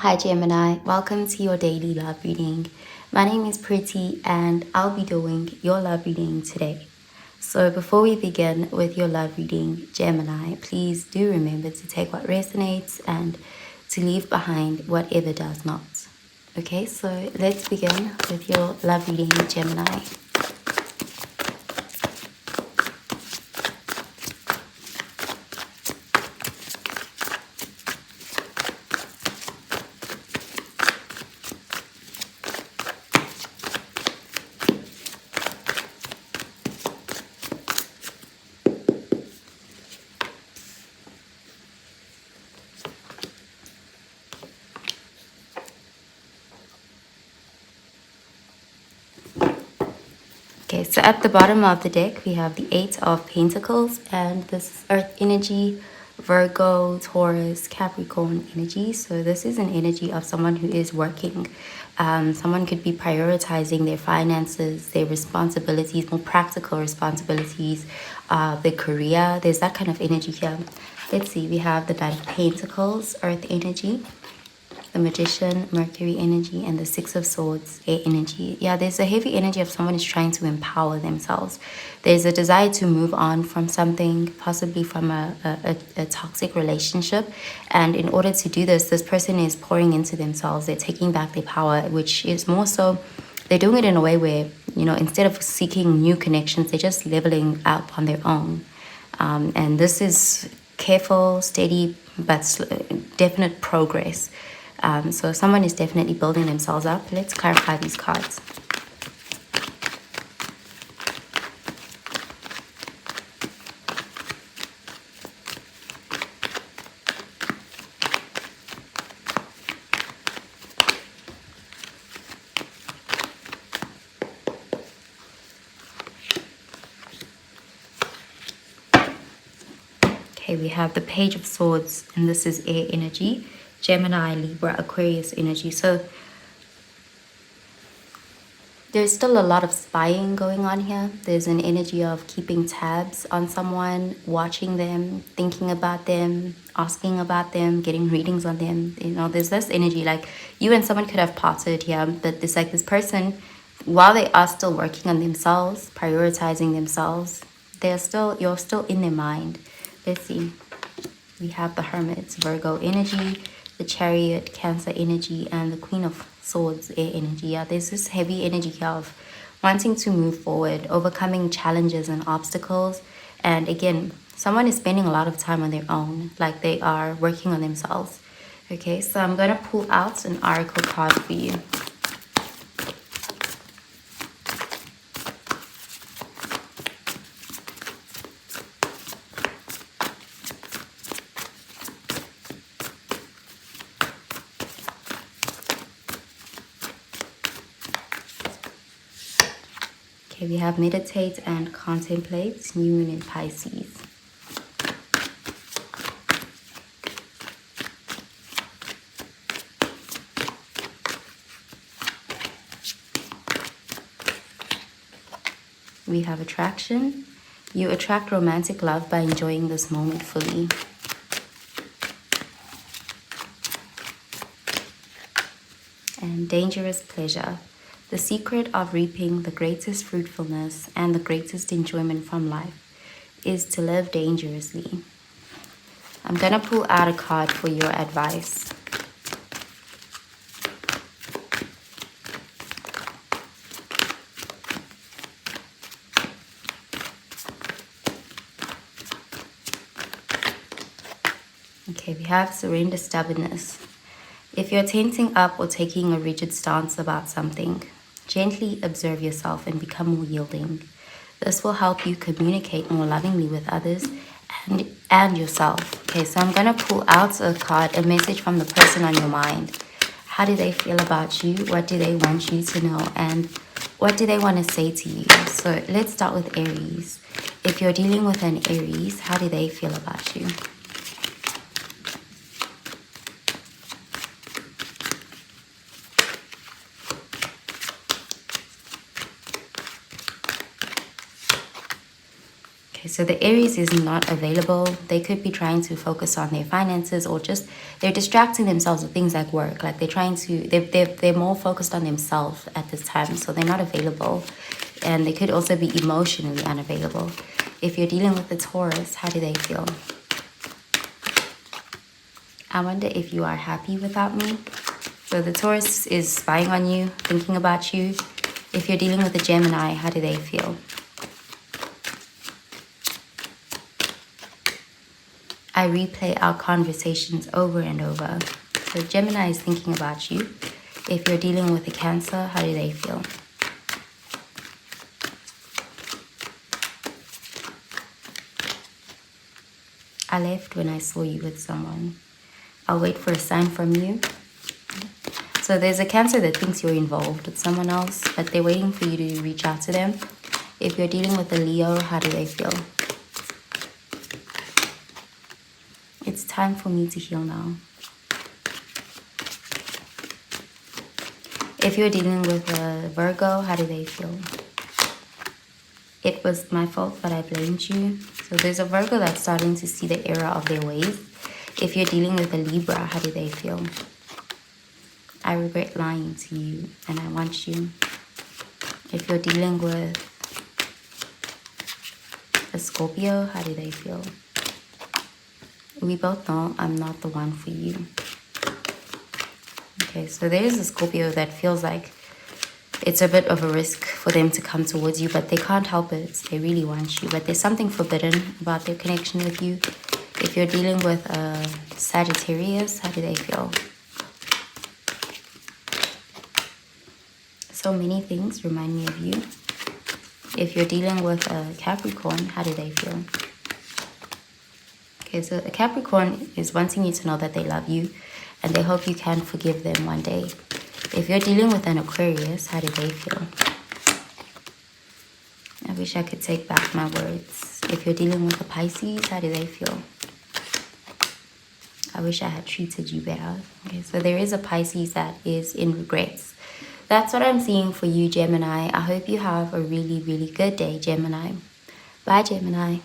Hi Gemini, welcome to your daily love reading. My name is Pretty and I'll be doing your love reading today. So before we begin with your love reading, Gemini, please do remember to take what resonates and to leave behind whatever does not. Okay, so let's begin with your love reading, Gemini. Okay, so at the bottom of the deck, we have the Eight of Pentacles, and this is Earth energy, Virgo, Taurus, Capricorn energy. So this is an energy of someone who is working. Someone could be prioritizing their finances, their responsibilities, more practical responsibilities, their career. There's that kind of energy here. Let's see, we have the Knight of Pentacles, Earth energy, the Magician, Mercury energy, and the Six of Swords, air energy. Yeah, there's a heavy energy of someone who's trying to empower themselves. There's a desire to move on from something, possibly from a toxic relationship. And in order to do this, this person is pouring into themselves. They're taking back their power, which is more so, they're doing it in a way where, you know, instead of seeking new connections, they're just leveling up on their own. And this is careful, steady, but definite progress. So someone is definitely building themselves up. Let's clarify these cards. Okay, we have the Page of Swords, and this is air energy. Gemini, Libra, Aquarius energy. So there's still a lot of spying going on here. There's an energy of keeping tabs on someone, watching them, thinking about them, asking about them, getting readings on them. You know, there's this energy like you and someone could have parted here, but it's like this person, while they are still working on themselves, prioritizing themselves, you're still in their mind. Let's see. We have the Hermit, Virgo energy, the Chariot, Cancer energy, and the Queen of Swords, air energy. Yeah, there's this heavy energy here of wanting to move forward, overcoming challenges and obstacles. And again, someone is spending a lot of time on their own, like they are working on themselves. Okay, so I'm going to pull out an oracle card for you. Okay, we have meditate and contemplate, new moon in Pisces. We have attraction. You attract romantic love by enjoying this moment fully. And dangerous pleasure. The secret of reaping the greatest fruitfulness and the greatest enjoyment from life is to live dangerously. I'm going to pull out a card for your advice. Okay, we have surrender, stubbornness. If you're tensing up or taking a rigid stance about something, gently observe yourself and become more yielding. This will help you communicate more lovingly with others and yourself. Okay, so I'm going to pull out a card, a message from the person on your mind. How do they feel about you? What do they want you to know? And what do they want to say to you? So let's start with Aries. If you're dealing with an Aries, how do they feel about you? Okay, So the Aries is not available. They could be trying to focus on their finances, or just they're distracting themselves with things like work. Like they're more focused on themselves at this time, so they're not available. And they could also be emotionally unavailable. If you're dealing with the Taurus, how do they feel? I wonder if you are happy without me. So the Taurus is spying on you, thinking about you. If you're dealing with a Gemini, how do they feel? I replay our conversations over and over. So Gemini is thinking about you. If you're dealing with a Cancer, how do they feel? I left when I saw you with someone. I'll wait for a sign from you. So there's a Cancer that thinks you're involved with someone else, but they're waiting for you to reach out to them. If you're dealing with a Leo, how do they feel? It's time for me to heal now. If you're dealing with a Virgo, how do they feel? It was my fault, but I blamed you. So there's a Virgo that's starting to see the error of their ways. If you're dealing with a Libra, how do they feel? I regret lying to you and I want you. If you're dealing with a Scorpio, how do they feel? We both know I'm not the one for you. Okay, so there is a Scorpio that feels like it's a bit of a risk for them to come towards you, but they can't help it. They really want you, but there's something forbidden about their connection with you. If you're dealing with a Sagittarius, how do they feel? So many things remind me of you. If you're dealing with a Capricorn, how do they feel? Okay, so a Capricorn is wanting you to know that they love you and they hope you can forgive them one day. If you're dealing with an Aquarius, how do they feel? I wish I could take back my words. If you're dealing with a Pisces, how do they feel? I wish I had treated you better. Okay, so there is a Pisces that is in regrets. That's what I'm seeing for you, Gemini. I hope you have a really, really good day, Gemini. Bye, Gemini.